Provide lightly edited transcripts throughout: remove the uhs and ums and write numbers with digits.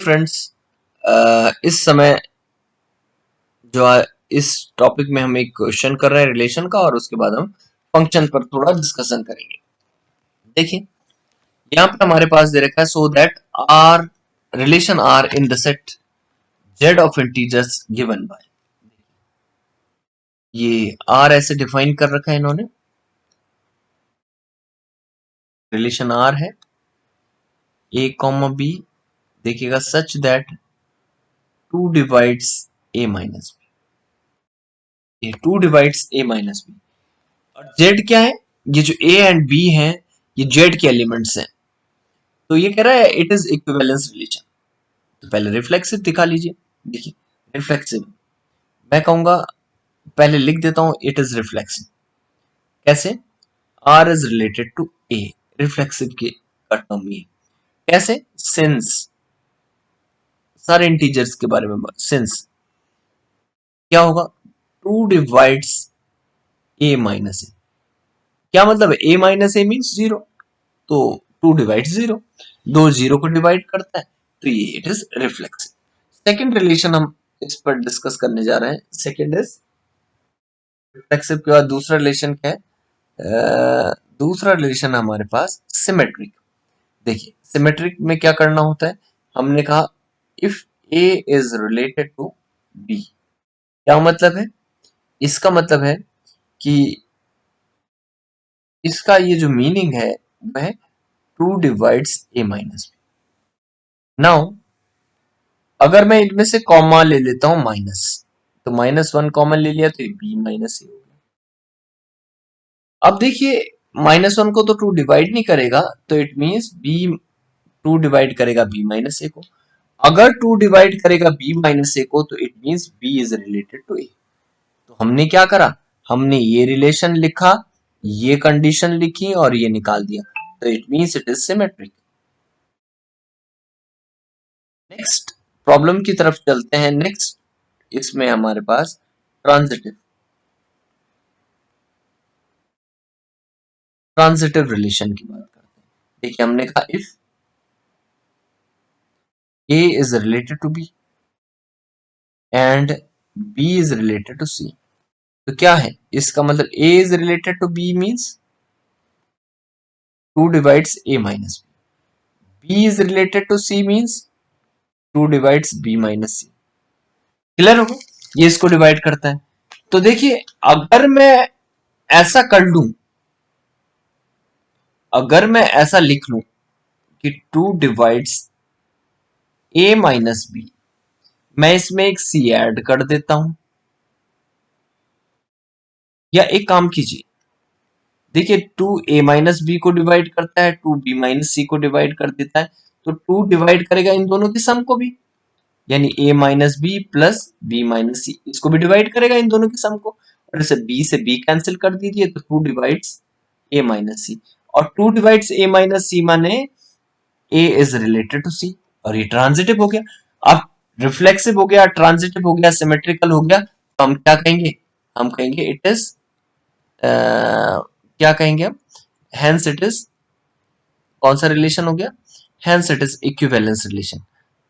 Friends, इस समय जो इस टॉपिक में हम एक क्वेश्चन कर रहे हैं रिलेशन का, और उसके बाद हम फंक्शन पर थोड़ा डिस्कशन करेंगे। देखिए, यहाँ पे हमारे पास दे रखा है so that R relation R in the set Z of integers given by, ये आर ऐसे डिफाइन कर रखा है इन्होंने। रिलेशन आर है ए कॉमा बी, देखिएगा such that 2 divides A minus B, ये 2 डिवाइड्स ए माइनस बी। और जेड क्या है, ये जो ए एंड बी हैं ये जेड के एलिमेंट्स हैं। तो ये कह रहा है इट इज इक्विवेलेंस रिलेशन। तो पहले रिफ्लेक्सिव दिखा लीजिए। देखिए रिफ्लेक्सिव, मैं कहूंगा पहले लिख देता हूं इट इज रिफ्लेक्सिव। कैसे? R is related to A, reflexive के टर्म ये कैसे? सिंस, सारे इंटीजर्स के बारे में सिंस क्या होगा, 2 डिवाइड्स ए माइनस ए। क्या मतलब? ए माइनस ए मीन्स 0, तो 2 डिवाइड्स 0, 2 0 को डिवाइड करता है, तो ये it is reflexive. Second relation हम इस पर डिस्कस करने जा रहे हैं। सेकेंड इज रिफ्लेक्सिव के बाद दूसरा रिलेशन क्या है? दूसरा रिलेशन हमारे पास सिमेट्रिक। देखिए सिमेट्रिक में क्या करना होता है, हमने कहा if A is related to B. क्या मतलब है? इसका मतलब है कि इसका ये जो मीनिंग है वह 2 divides A minus B. Now अगर मैं इनमें से कॉमा ले लेता हूं माइनस, तो -1 कॉमन ले लिया तो ये बी माइनस ए हो गया। अब देखिए -1 को तो 2 डिवाइड नहीं करेगा, तो इट मींस बी 2 डिवाइड करेगा बी माइनस ए को। अगर 2 डिवाइड करेगा बी माइनस ए को, तो it means B is related to A. तो हमने क्या करा, हमने ये रिलेशन लिखा, ये कंडीशन लिखी और ये निकाल दिया, तो it means it is symmetric. Next problem की तरफ चलते हैं। नेक्स्ट इसमें हमारे पास ट्रांजिटिव ट्रांजिटिव रिलेशन की बात करते हैं। देखिए हमने कहा if A is related to B and B is related to C, तो क्या है इसका मतलब? A is related to B means 2 divides A minus B. B is related to C means 2 divides B minus C. Clear होगा? ये इसको divide करता है। तो देखिए अगर मैं ऐसा कर लूं, अगर मैं ऐसा लिख लूं कि 2 डिवाइड्स A माइनस B, मैं इसमें एक C ऐड कर देता हूं, या एक काम कीजिए, देखिए 2a माइनस बी को डिवाइड करता है, 2b माइनस सी को डिवाइड कर देता है, तो 2 डिवाइड करेगा इन दोनों की सम को भी, यानी a minus B plus b minus C, इसको भी डिवाइड करेगा इन दोनों की सम को। और जैसे b से b कैंसिल कर दीजिए, तो 2 डिवाइड्स a माइनस सी, और 2 डिवाइड्स a माइनस सी माने a is related to c, और ये ट्रांजिटिव हो गया। अब रिफ्लेक्सिव हो गया, ट्रांजिटिव हो गया, सिमेट्रिकल हो गया, तो हम क्या कहेंगे? हम कहेंगे इट इज क्या कहेंगे हम? हेंस इट इज कौन सा रिलेशन हो गया? Hence it is equivalence relation.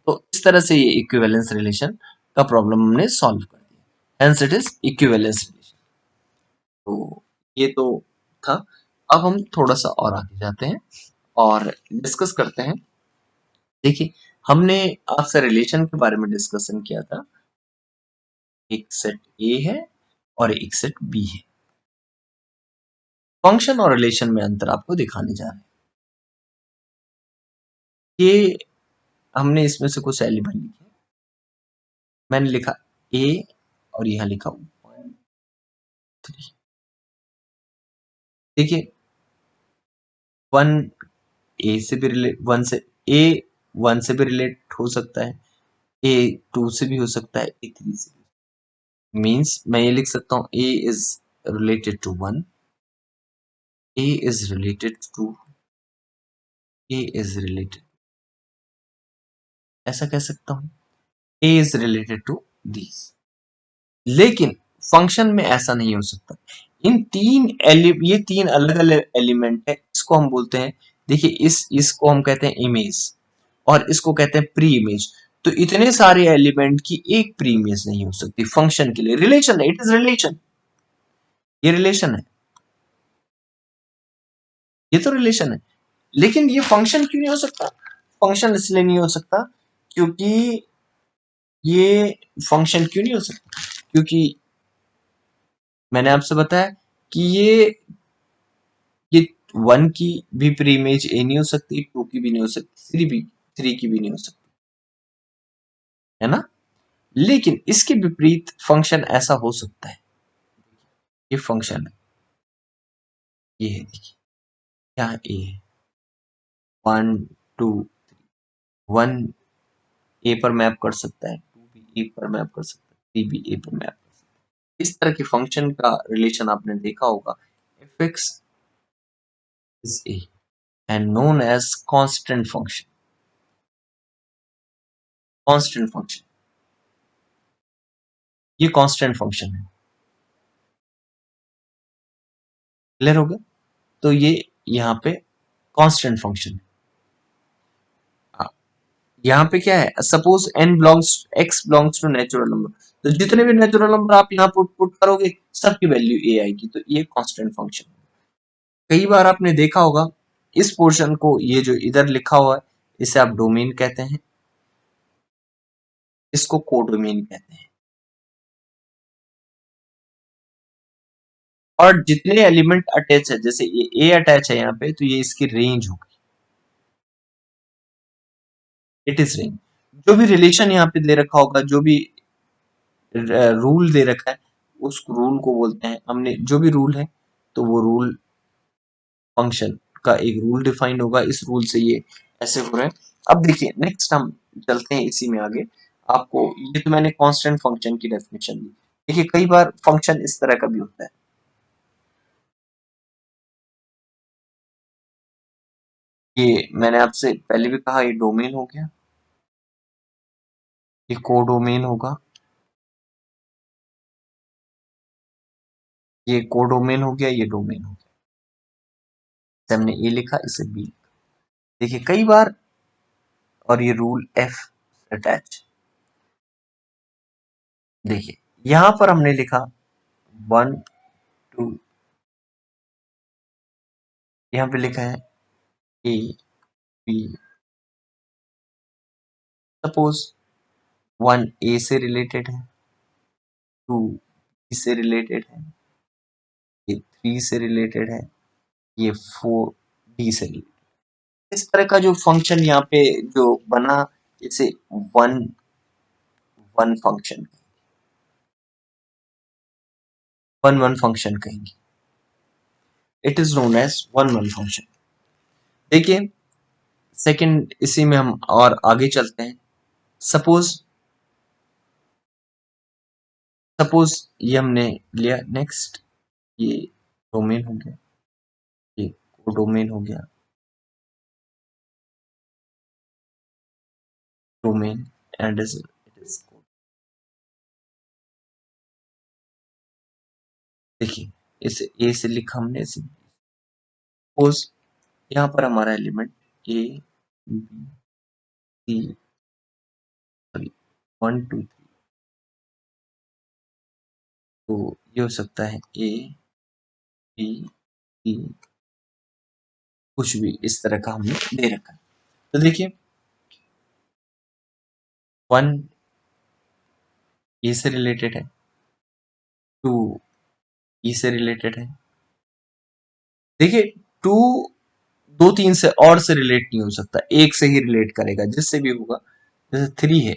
तो इस तरह से ये इक्विवेलेंस रिलेशन का प्रॉब्लम हमने सॉल्व कर दिया। Hence it is equivalence relation. तो ये तो था। अब हम थोड़ा सा और आगे जाते हैं और डिस्कस करते हैं। देखिए हमने आपसे रिलेशन के बारे में डिस्कशन किया था। एक सेट ए है और एक सेट बी है। फंक्शन और रिलेशन में अंतर आपको दिखाने जा रहे हैं। ये हमने इसमें से कुछ एलिमेंट लिखे, मैंने लिखा ए और यहां लिखा 1 3। देखिए 1 ए से भी रिलेट, 1 से ए 1 से भी रिलेट हो सकता है, ए 2 से भी हो सकता है, ए 3 से भी। मीन्स मैं ये लिख सकता हूं A is related to 1, A is related to, A is related, ऐसा कह सकता हूं, A is related to this. लेकिन फंक्शन में ऐसा नहीं हो सकता। इन ये तीन अलग अलग एलिमेंट है, इसको हम बोलते हैं, देखिए इसको हम कहते हैं इमेज, और इसको कहते हैं प्री इमेज। तो इतने सारे एलिमेंट की एक प्री इमेज नहीं हो सकती फंक्शन के लिए। रिलेशन है, इट इज रिलेशन, ये रिलेशन है, ये तो रिलेशन है। लेकिन ये फंक्शन क्यों नहीं हो सकता? फंक्शन इसलिए नहीं हो सकता क्योंकि ये फंक्शन क्यों नहीं हो सकता, क्योंकि मैंने आपसे बताया कि ये 1 की भी प्री इमेज ए नहीं हो सकती, 2 की भी नहीं हो सकती, 3 की भी नहीं हो सकती, है ना। लेकिन इसके विपरीत फंक्शन ऐसा हो सकता है। ये फंक्शन है, ये है, देखिए क्या ए है, 1 2 1 ए पर मैप कर सकता है, 2 भी ए पर मैप कर सकता है, 3 भी ए पर मैप कर सकता है। इस तरह के फंक्शन का रिलेशन आपने देखा होगा। F X is A and known as constant function, constant function, ये कांस्टेंट फंक्शन है। क्लियर हो गया? तो ये यहाँ पे कांस्टेंट फंक्शन है। यहाँ पे क्या है, suppose n belongs x belongs to natural number, तो जितने भी नेचुरल नंबर आप यहाँ पुट करोगे सबकी वैल्यू a आएगी, तो ये कांस्टेंट फंक्शन है। कई बार आपने देखा होगा इस पोर्शन को, ये जो इधर लिखा हुआ है इसे आप डोमेन कहते हैं, इसको कोडोमेन कहते हैं। और जितने एलिमेंट अटैच है, जैसे ये a अटैच है यहाँ पे, तो ये इसकी रेंज होगी, इट इज रेंज। जो भी रिलेशन यहाँ पे दे रखा होगा, जो भी रूल दे रखा है, उस रूल को बोलते हैं, हमने जो भी रूल है तो वो रूल फंक्शन का एक रूल डिफाइंड होगा, इस रूल से ये ऐसे हो रहे हैं। अब देखिए नेक्स्ट हम चलते हैं इसी में आगे। आपको ये तो मैंने कांस्टेंट फंक्शन की डेफिनेशन दी। देखिए कई बार फंक्शन इस तरह का भी होता है, ये मैंने आपसे पहले भी कहा, ये डोमेन हो गया, ये कोडोमेन होगा, ये कोडोमेन हो गया, ये डोमेन हो गया। जैसे हमने ए लिखा, इसे बी। देखिए कई बार, और ये रूल एफ अटैच, देखिए यहां पर हमने लिखा 1 2, यहाँ पे लिखा है ए बी। सपोज 1 ए से रिलेटेड है, 2 बी से रिलेटेड है, ये 3 से रिलेटेड है, ये 4 डी से रिलेटेड। इस तरह का जो फंक्शन यहाँ पे जो बना, इसे one one function, one function कहेंगे। It is known as one function. देखिए सेकंड इसी में हम और आगे चलते हैं। सपोज सपोज ये हमने लिया, नेक्स्ट ये डोमेन हो गया, ये कोडोमेन हो गया, डोमेन एंड इट इज। देखिए इसे ए से लिखा हमने, इसे सपोज यहाँ पर हमारा element A B C, sorry 1 2 3, तो ये हो सकता है ए बी सी, कुछ भी इस तरह का हमने दे रखा है। तो देखिए 1 ए से रिलेटेड है, 2 ई से रिलेटेड है। देखिए 2 2 3 से और से रिलेट नहीं हो सकता, एक से ही रिलेट करेगा, जिससे भी होगा। जैसे 3 है,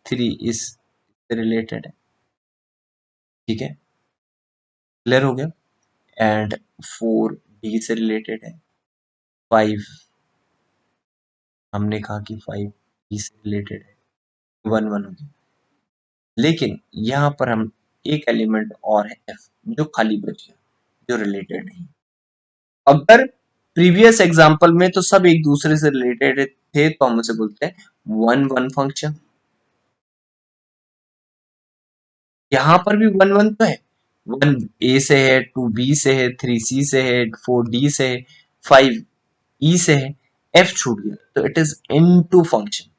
3 इस से रिलेटेड है, ठीक है, क्लियर हो गया। एंड 4 डी से रिलेटेड है, 5 हमने कहा कि 5 ई से रिलेटेड है, 1 हो गया। लेकिन यहाँ पर हम एक एलिमेंट और है एफ, जो खाली बच गया, जो रिलेटेड नहीं। अगर प्रीवियस एग्जांपल में तो सब एक दूसरे से रिलेटेड थे, तो हम उसे बोलते हैं वन फंक्शन। यहाँ पर भी वन तो है, 1 ए से है, 2 बी से है, 3 सी से है, 4 डी से है, 5 ई से है। एफ छूट गया तो इट इज इनटू फंक्शन,